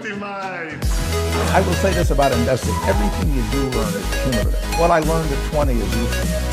Maximize. I will say this about investing. Everything you do learn is cumulative. What I learned at 20 is useful.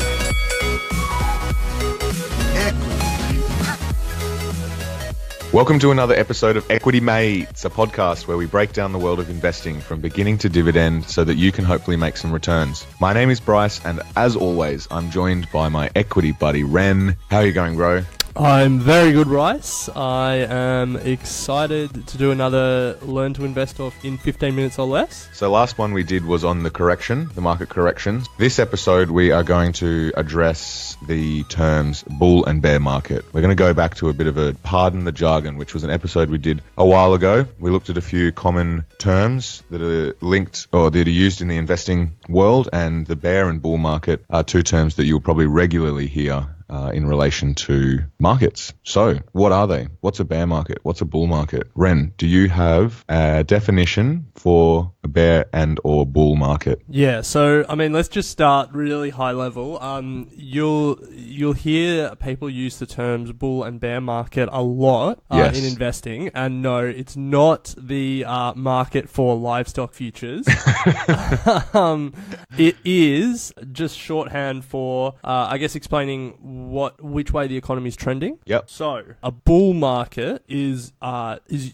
Welcome to another episode of Equity Mates, a podcast where we break down the world of investing from beginning to dividend so that you can hopefully make some returns. My name is Bryce, and as always, I'm joined by my equity buddy, Ren. How are you going, bro? I'm very good, Rice. I am excited to do another Learn to Invest off in 15 minutes or less. So last one we did was on the correction, the market corrections. This episode we are going to address the terms bull and bear market. We're going to go back to a bit of a pardon the jargon, which was an episode we did a while ago. We looked at a few common terms that are linked or that are used in the investing world, and the bear and bull market are two terms that you'll probably regularly hear in relation to markets. So what are they? What's a bear market? What's a bull market? Ren, do you have a definition for a bear and or bull market? Yeah, so I mean, let's just start really high level. You'll hear people use the terms bull and bear market a lot in investing, and no, it's not the market for livestock futures. It is just shorthand for, I guess, explaining which way the economy is trending. Yep. So a bull market is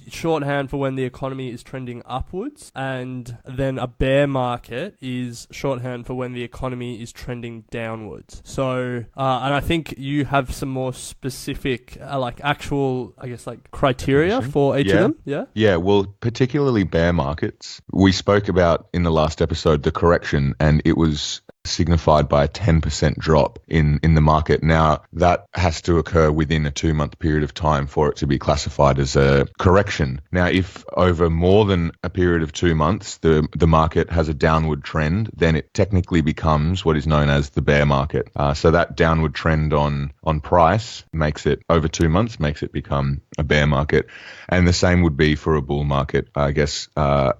shorthand for when the economy is trending upwards, and then a bear market is shorthand for when the economy is trending downwards. So and I think you have some more specific actual, I guess, like criteria for each of them. Yeah, well, particularly bear markets. We spoke about in the last episode the correction, and it was signified by a 10% drop in the market. Now, that has to occur within a 2-month period of time for it to be classified as a correction. Now, if over more than a period of 2 months, the market has a downward trend, then it technically becomes what is known as the bear market. So that downward trend on price makes it, over 2 months, makes it become a bear market. And the same would be for a bull market. I guess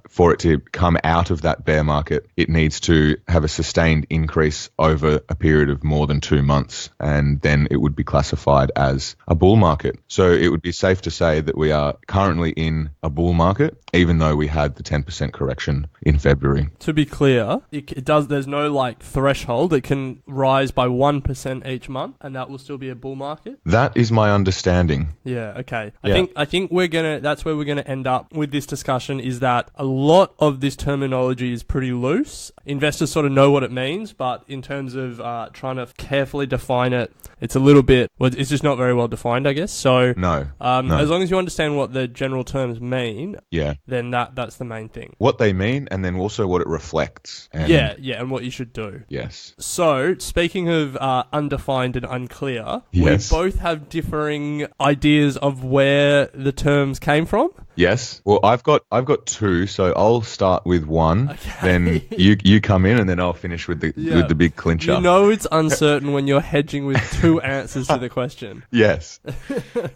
for it to come out of that bear market, it needs to have a sustained increase over a period of more than 2 months, and then it would be classified as a bull market. So it would be safe to say that we are currently in a bull market, even though we had the 10% correction in February. To be clear, there's no threshold. It can rise by 1% each month, and that will still be a bull market. That is my understanding. Yeah, okay. I think that's where we're gonna end up with this discussion, is that a lot of this terminology is pretty loose. Investors sort of know what it means, but in terms of trying to carefully define it, it's a little bit, it's just not very well defined, I guess. So No. As long as you understand what the general terms mean, Yeah. then that's the main thing. What they mean, and then also what it reflects. And and what you should do. Yes. So, speaking of undefined and unclear, Yes. we both have differing ideas of where the terms came from. Yes. Well, I've got two, so I'll start with one. Okay. Then you come in, and then I'll finish with the big clincher. You know it's uncertain when you're hedging with two answers to the question. Yes.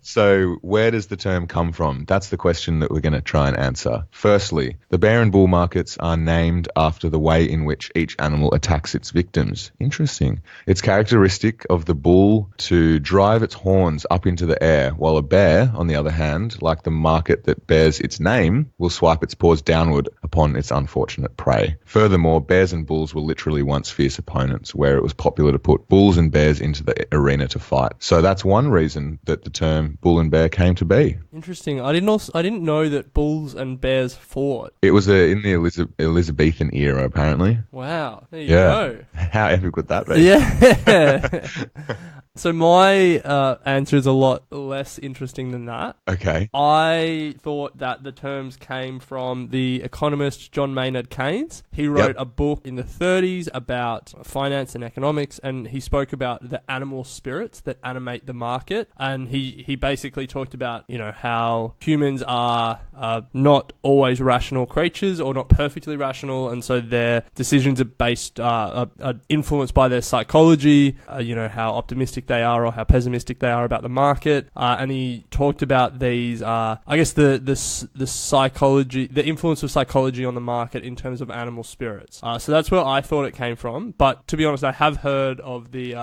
So where does the term come from? That's the question that we're going to try and answer. Firstly, the bear and bull markets are named after the way in which each animal attacks its victims. Interesting. It's characteristic of the bull to drive its horns up into the air, while a bear, on the other hand, like the market that bears its name, will swipe its paws downward upon its unfortunate prey. Furthermore, bears and bulls were literally once fierce opponents, where it was popular to put bulls and bears into the arena to fight. So that's one reason that the term bull and bear came to be. Interesting. I didn't know that bulls and bears fought. It was in the Elizabethan era, apparently. Wow. There you go. How epic would that be? Yeah. So my answer is a lot less interesting than that. Okay. I thought that the terms came from the economist John Maynard Keynes. He wrote a book in the 30s about finance and economics, and he spoke about the animal spirits that animate the market. And he basically talked about, how humans are not always rational creatures, or not perfectly rational, and so their decisions are based are influenced by their psychology. How optimistic they are or how pessimistic they are about the market. And he talked about these, I guess the psychology, the influence of psychology on the market in terms of animal spirits. So that's where I thought it came from. But to be honest, I have heard of the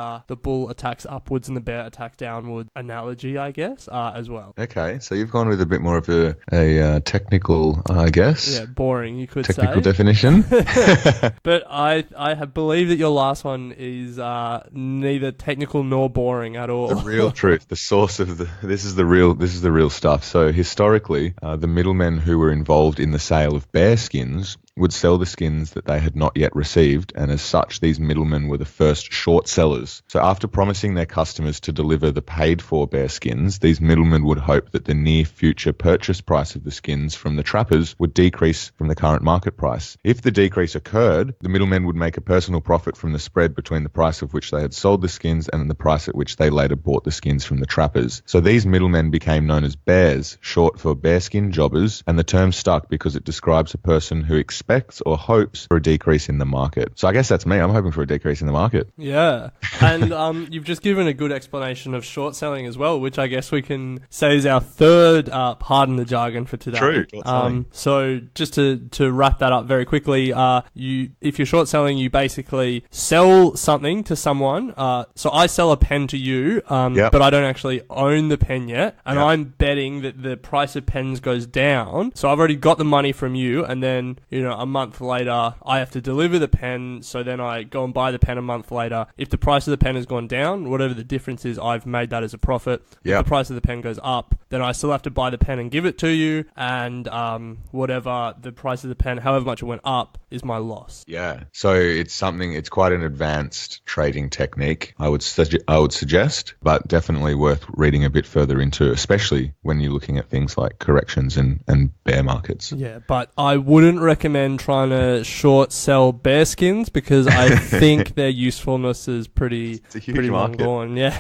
bull attacks upwards and the bear attack downward analogy, I guess, as well. Okay, so you've gone with a bit more of a technical, I guess. Yeah, boring, you could technical say. Definition. But I believe that your last one is neither technical nor boring at all. The real truth, the source of this is the real stuff. So historically, the middlemen who were involved in the sale of bear skins would sell the skins that they had not yet received, and as such, these middlemen were the first short sellers. So after promising their customers to deliver the paid-for bear skins, these middlemen would hope that the near future purchase price of the skins from the trappers would decrease from the current market price. If the decrease occurred, the middlemen would make a personal profit from the spread between the price of which they had sold the skins and the price at which they later bought the skins from the trappers. So these middlemen became known as bears, short for bearskin jobbers, and the term stuck because it describes a person who expects or hopes for a decrease in the market. So I guess that's me. I'm hoping for a decrease in the market. Yeah. And you've just given a good explanation of short selling as well, which I guess we can say is our third pardon the jargon for today. True. So just to wrap that up very quickly, if you're short selling, you basically sell something to someone. So I sell a pen to you, but I don't actually own the pen yet, and I'm betting that the price of pens goes down. So I've already got the money from you, and then, a month later, I have to deliver the pen, so then I go and buy the pen a month later. If the price of the pen has gone down, whatever the difference is, I've made that as a profit. If the price of the pen goes up, then I still have to buy the pen and give it to you, and whatever the price of the pen, however much it went up, is my loss. Yeah, so it's quite an advanced trading technique, I would suggest, but definitely worth reading a bit further into, especially when you're looking at things like corrections and bear markets. Yeah, but I wouldn't recommend trying to short sell bear skins because I think their usefulness is pretty long gone. Yeah.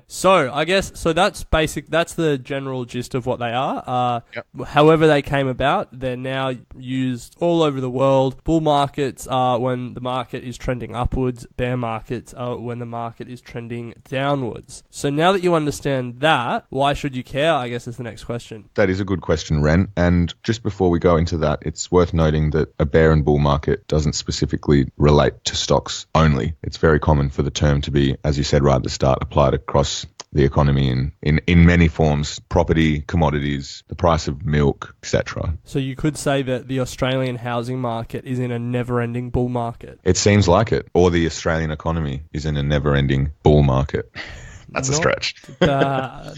So that's the general gist of what they are. However they came about, they're now used all over the world. Bull markets are when the market is trending upwards. Bear markets are when the market is trending downwards. So now that you understand that, why should you care, I guess, is the next question. That is a good question, Ren. And just before we go into that, it's worth noting that a bear and bull market doesn't specifically relate to stocks only. It's very common for the term to be, as you said right at the start, applied across the economy in many forms: property, commodities, the price of milk, etc. So you could say that the Australian housing market is in a never-ending bull market. It seems like it. Or the Australian economy is in a never-ending bull market. That's a stretch. Bad.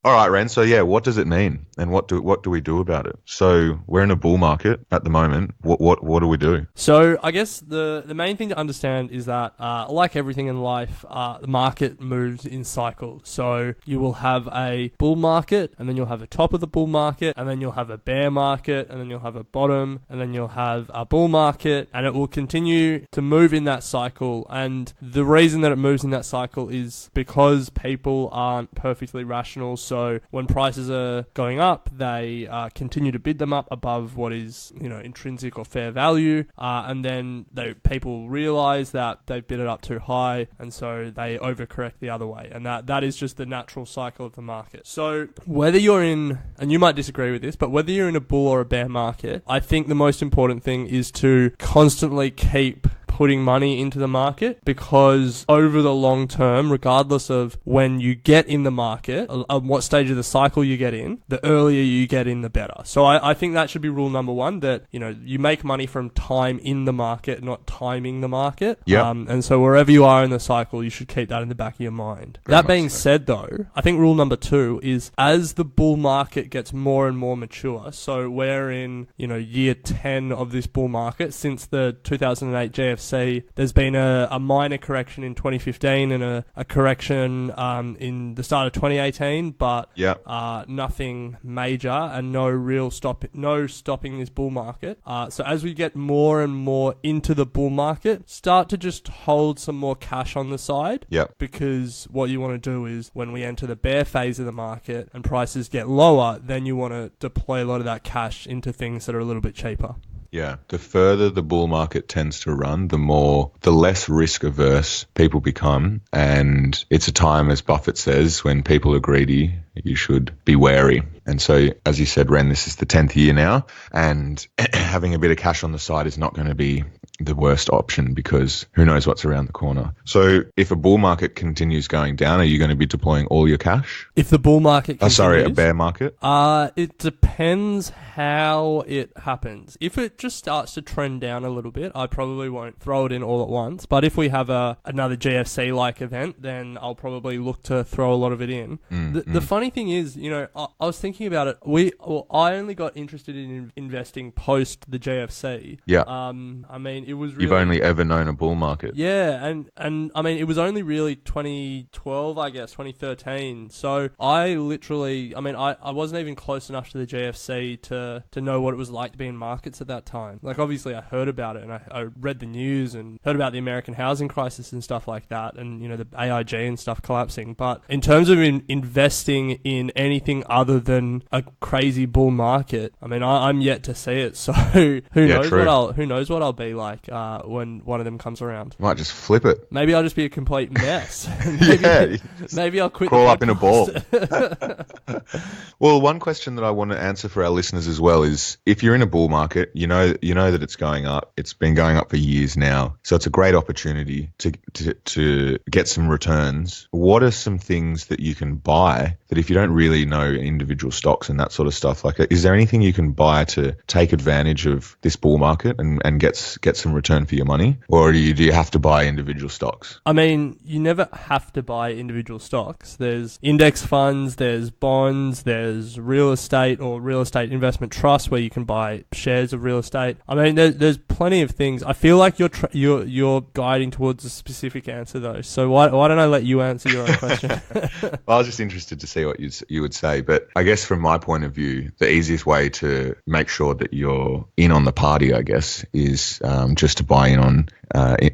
All right, Ren. So yeah, what does it mean, and what do we do about it? So we're in a bull market at the moment. What do we do? So I guess the main thing to understand is that like everything in life, the market moves in cycles. So you will have a bull market, and then you'll have a top of the bull market, and then you'll have a bear market, and then you'll have a bottom, and then you'll have a bull market, and it will continue to move in that cycle. And the reason that it moves in that cycle is because people aren't perfectly rational. So when prices are going up, they continue to bid them up above what is, intrinsic or fair value, and then people realize that they've bid it up too high, and so they overcorrect the other way, and that is just the natural cycle of the market. So whether you're in, and you might disagree with this, but whether you're in a bull or a bear market, I think the most important thing is to constantly keep putting money into the market, because over the long term, regardless of when you get in the market, what stage of the cycle you get in, the earlier you get in, the better. So I think that should be rule number one, that, you make money from time in the market, not timing the market. And so wherever you are in the cycle, you should keep that in the back of your mind. That being said, though, I think rule number two is, as the bull market gets more and more mature, so we're in, year 10 of this bull market since the 2008 GFC, there's been a minor correction in 2015 and a correction in the start of 2018, but nothing major and no stopping this bull market. So as we get more and more into the bull market, start to just hold some more cash on the side. Because what you want to do is, when we enter the bear phase of the market and prices get lower, then you want to deploy a lot of that cash into things that are a little bit cheaper. Yeah. The further the bull market tends to run, the less risk averse people become. And it's a time, as Buffett says, when people are greedy, you should be wary. And so, as you said, Ren, this is the 10th year now, and having a bit of cash on the side is not going to be the worst option because who knows what's around the corner. So if a bull market continues going down, are you going to be deploying all your cash? If the bull market continues, a bear market? It depends how it happens. If it just starts to trend down a little bit, I probably won't throw it in all at once. But if we have another GFC-like event, then I'll probably look to throw a lot of it in. The funny thing is, I was thinking about it. I only got interested in investing post the GFC. Yeah. I mean, it was really... You've only ever known a bull market. Yeah, and I mean, it was only really 2012, I guess, 2013. So I literally, I mean, I wasn't even close enough to the GFC to know what it was like to be in markets at that time. Like, obviously, I heard about it, and I read the news and heard about the American housing crisis and stuff like that, and, the AIG and stuff collapsing. But in terms of investing in anything other than a crazy bull market, I mean, I'm yet to see it. So who knows what I'll be like when one of them comes around. Might just flip it. Maybe I'll just be a complete mess. Maybe I'll quit. Crawl up in a ball. Well, one question that I want to answer for our listeners as well is, if you're in a bull market, you know that it's going up. It's been going up for years now, so it's a great opportunity to get some returns. What are some things that you can buy that, if you don't really know individual stocks and that sort of stuff, like, is there anything you can buy to take advantage of this bull market and get some return for your money, or do you have to buy individual stocks? I mean, you never have to buy individual stocks. There's index funds, there's bonds, there's real estate or real estate investment trusts where you can buy shares of real estate. I mean, there's plenty of things. I feel like you're guiding towards a specific answer though. So why don't I let you answer your own question? Well, I was just interested to see what you would say, but I guess from my point of view, the easiest way to make sure that you're in on the party, I guess, is just to buy in on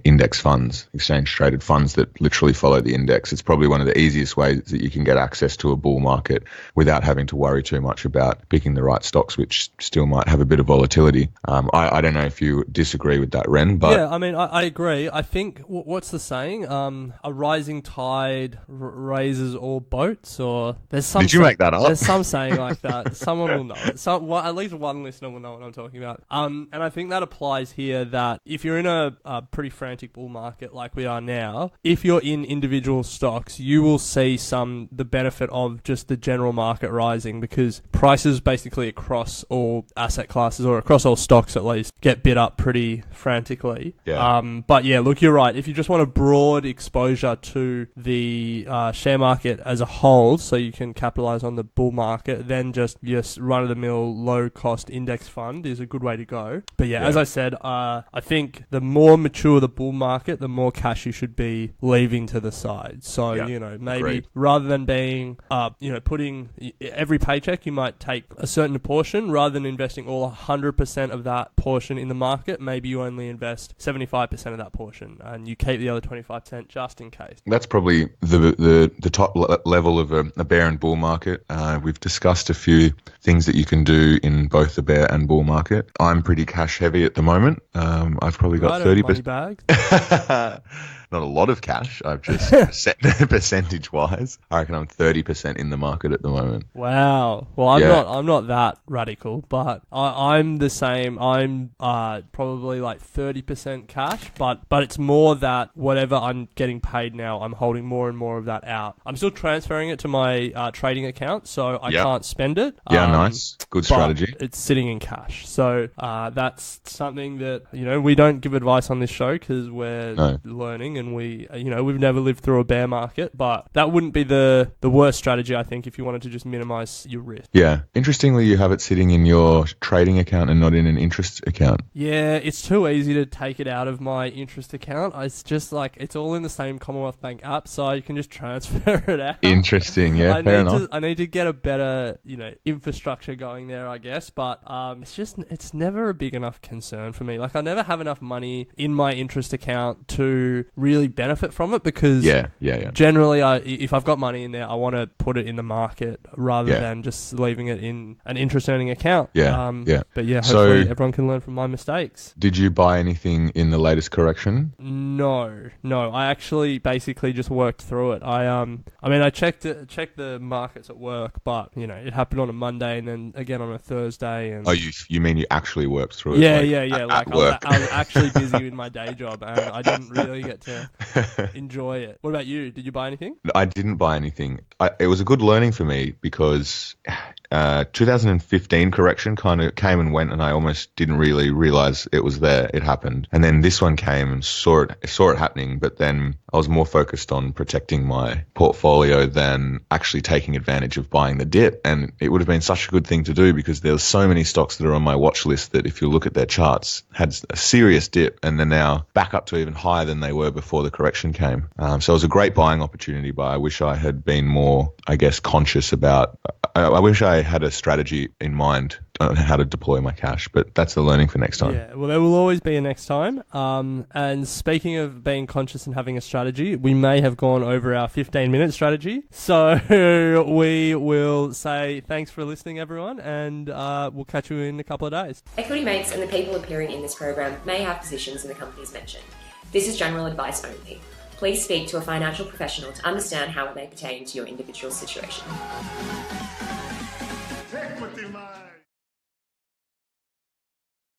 index funds, exchange traded funds that literally follow the index. It's probably one of the easiest ways that you can get access to a bull market without having to worry too much about picking the right stocks, which still might have a bit of volatility. I don't know if you disagree with that, Ren, but yeah, I mean, I agree. I think what's the saying? A rising tide raises all boats, or there's some. Did you make that up? There's some saying like that. Someone will know it. At least one listener will know what I'm talking about. And I think that applies here. That if you're in a pretty frantic bull market like we are now, if you're in individual stocks, you will see the benefit of just the general market rising, because prices basically across all asset classes, or across all stocks at least, get bid up pretty frantically. Yeah. But yeah, look, you're right. If you just want a broad exposure to the share market as a whole, so you can capitalize on the bull market, then just run-of-the-mill low-cost index fund is a good way to go. But yeah, as I said, I think the more mature the bull market, the more cash you should be leaving to the side. So, maybe rather than being, putting every paycheck, you might take a certain portion rather than investing all 100% of that portion in the market. Maybe you only invest 75% of that portion and you keep the other 25% just in case. That's probably the top level of a bear and bull market. We've discussed a few things that you can do in both the bear and bull market. I'm pretty cash heavy at the moment. I've probably got 30%. Bags. Not a lot of cash. I've just percentage-wise, I reckon I'm 30% in the market at the moment. Wow. Well, I'm not that radical, but I'm the same. I'm probably like 30% cash, but it's more that whatever I'm getting paid now, I'm holding more and more of that out. I'm still transferring it to my trading account, so I can't spend it. Yeah, nice. Good strategy. It's sitting in cash. So that's something that, we don't give advice on this show because we're learning, and we've never lived through a bear market, but that wouldn't be the worst strategy, I think, if you wanted to just minimize your risk. Yeah. Interestingly, you have it sitting in your trading account and not in an interest account. Yeah, it's too easy to take it out of my interest account. It's just like, it's all in the same Commonwealth Bank app, so you can just transfer it out. Interesting. Yeah, fair enough. I need to get a better, infrastructure going there, I guess, but it's never a big enough concern for me. Like, I never have enough money in my interest account to really really benefit from it because generally if I've got money in there, I want to put it in the market rather than just leaving it in an interest earning account. But yeah, hopefully everyone can learn from my mistakes. Did you buy anything in the latest correction? No. I actually basically just worked through it. I checked the markets at work, but it happened on a Monday and then again on a Thursday. And you mean you actually worked through it? Yeah. Like I was actually busy with my day job and I didn't really get to enjoy it. What about you? Did you buy anything? I didn't buy anything. It was a good learning for me because 2015 correction kind of came and went and I almost didn't really realize it was there. It happened. And then this one came and saw it happening, but then I was more focused on protecting my portfolio than actually taking advantage of buying the dip. And it would have been such a good thing to do because there's so many stocks that are on my watch list that if you look at their charts had a serious dip and they're now back up to even higher than they were before the correction came. So it was a great buying opportunity, but I wish I had been more, conscious about, I wish I had a strategy in mind on how to deploy my cash, but that's the learning for next time. Yeah, well, there will always be a next time. And speaking of being conscious and having a strategy, we may have gone over our 15-minute strategy. So we will say thanks for listening, everyone, and we'll catch you in a couple of days. Equity Mates and the people appearing in this program may have positions in the companies mentioned. This is general advice only. Please speak to a financial professional to understand how it may pertain to your individual situation.